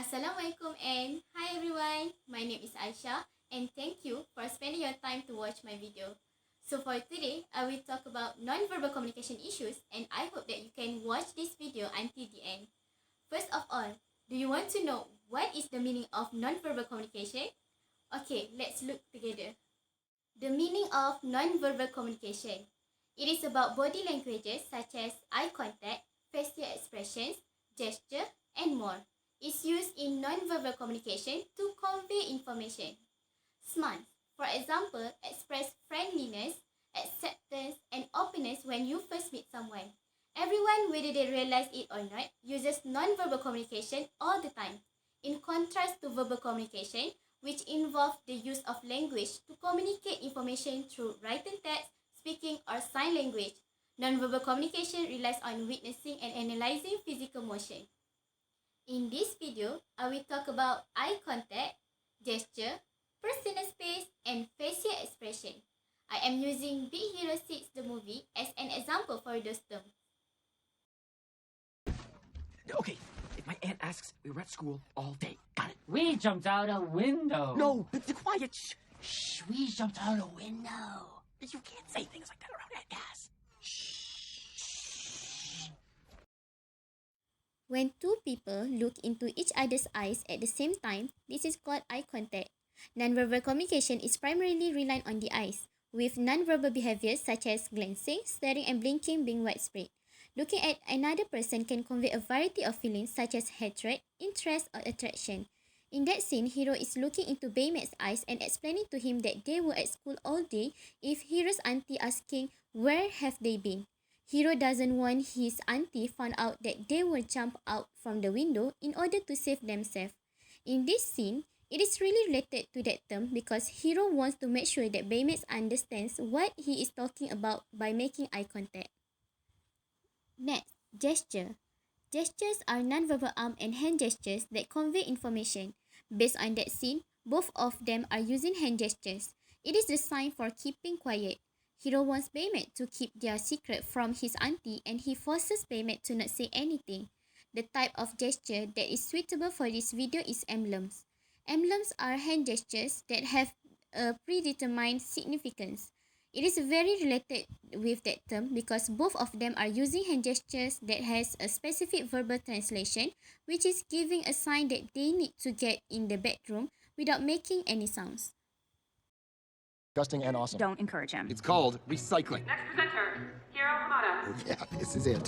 Assalamualaikum and hi everyone. My name is Aisyah and thank you for spending your time to watch my video. So for today, I will talk about non-verbal communication issues and I hope that you can watch this video until the end. First of all, do you want to know what is the meaning of non-verbal communication? Okay, let's look together. The meaning of non-verbal communication. It is about body languages such as eye contact, facial expressions, gesture, and more. It's used in non-verbal communication to convey information. SMART, for example, express friendliness, acceptance, and openness when you first meet someone. Everyone, whether they realize it or not, uses non-verbal communication all the time. In contrast to verbal communication, which involves the use of language to communicate information through written text, speaking, or sign language, non-verbal communication relies on witnessing and analyzing physical motion. In this video, I will talk about eye contact, gesture, personal space, and facial expression. I am using Big Hero 6 the movie as an example for those terms. Okay, if my aunt asks, we were at school all day. Got it. We jumped out a window. No, be quiet. Shh. Shh, we jumped out a window. You can't say things like that around Aunt Cass. When two people look into each other's eyes at the same time, this is called eye contact. Nonverbal communication is primarily reliant on the eyes, with nonverbal behaviors such as glancing, staring, and blinking being widespread. Looking at another person can convey a variety of feelings such as hatred, interest, or attraction. In that scene, Hero is looking into Baymate's eyes and explaining to him that they were at school all day if Hero's auntie asking where have they been. Hero doesn't want his auntie found out that they will jump out from the window in order to save themselves. In this scene, it is really related to that term because Hero wants to make sure that Baymate understands what he is talking about by making eye contact. Next, gesture. Gestures are nonverbal arm and hand gestures that convey information. Based on that scene, both of them are using hand gestures. It is the sign for keeping quiet. Hero wants Baymate to keep their secret from his auntie and he forces Baymate to not say anything. The type of gesture that is suitable for this video is emblems. Emblems are hand gestures that have a predetermined significance. It is very related with that term because both of them are using hand gestures that has a specific verbal translation, which is giving a sign that they need to get in the bedroom without making any sounds. Disgusting and awesome. Don't encourage him. It's called recycling. Next presenter, Hiro Hamada. Oh yeah, this is it.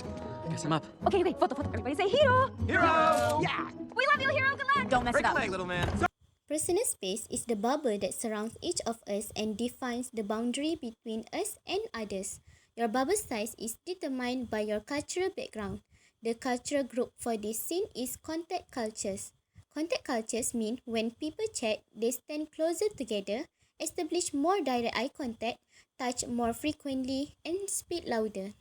Guess I'm up. Okay, photo. Everybody say Hero! Hero! Yeah! We love you, Hero! Good luck! Don't mess Break it a up. leg, little man. Personal space is the bubble that surrounds each of us and defines the boundary between us and others. Your bubble size is determined by your cultural background. The cultural group for this scene is contact cultures. Contact cultures mean when people chat, they stand closer together, establish more direct eye contact, touch more frequently, and speak louder.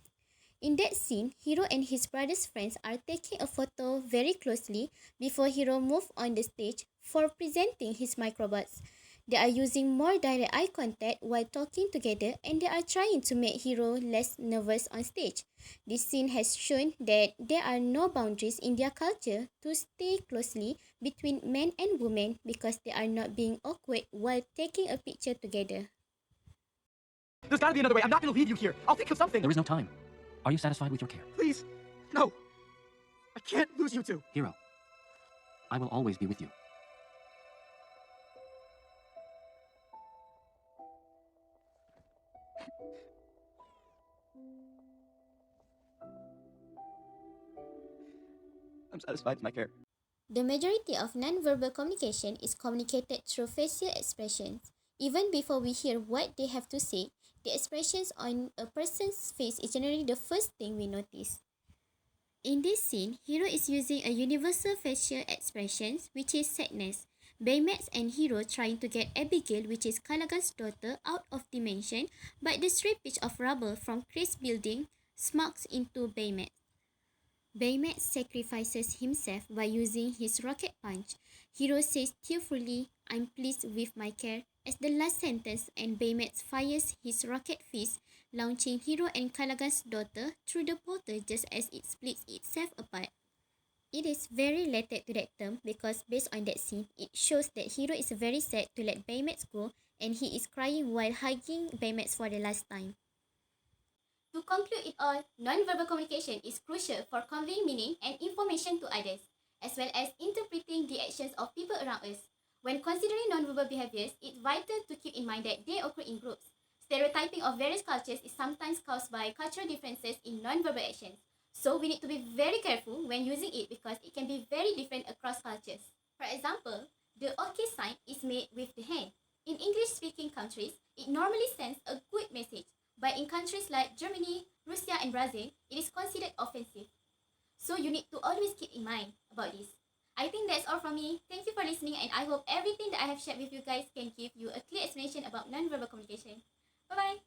In that scene, Hero and his brother's friends are taking a photo very closely before Hero moves on the stage for presenting his microbots. They are using more direct eye contact while talking together and they are trying to make Hero less nervous on stage. This scene has shown that there are no boundaries in their culture to stay closely between men and women because they are not being awkward while taking a picture together. There's gotta be another way. I'm not gonna leave you here. I'll think of something. There is no time. Are you satisfied with your care? Please. No. I can't lose you two. Hero, I will always be with you. I'm satisfied with my care. The majority of non-verbal communication is communicated through facial expressions. Even before we hear what they have to say, the expressions on a person's face is generally the first thing we notice. In this scene, Hero is using a universal facial expression, which is sadness. Baymax and Hero trying to get Abigail, which is Callaghan's daughter, out of dimension, but the stray pitch of rubble from Chris' building smacks into Baymax. Baymax sacrifices himself by using his rocket punch. Hero says tearfully, "I'm pleased with my care," as the last sentence, and Baymax fires his rocket fist, launching Hero and Callaghan's daughter through the portal just as it splits itself apart. It is very related to that term because based on that scene, it shows that hero is very sad to let Baymax go and he is crying while hugging Baymax for the last time. To conclude it all, non-verbal communication is crucial for conveying meaning and information to others, as well as interpreting the actions of people around us. When considering non-verbal behaviors, it's vital to keep in mind that they occur in groups. Stereotyping of various cultures is sometimes caused by cultural differences in non-verbal actions. So we need to be very careful when using it because it can be very different across cultures. For example, the OK sign is made with the hand. In English-speaking countries, it normally sends a good message, but in countries like Germany, Russia, and Brazil, it is considered offensive. So you need to always keep in mind about this. I think that's all from me. Thank you for listening, and I hope everything that I have shared with you guys can give you a clear explanation about non-verbal communication. Bye bye.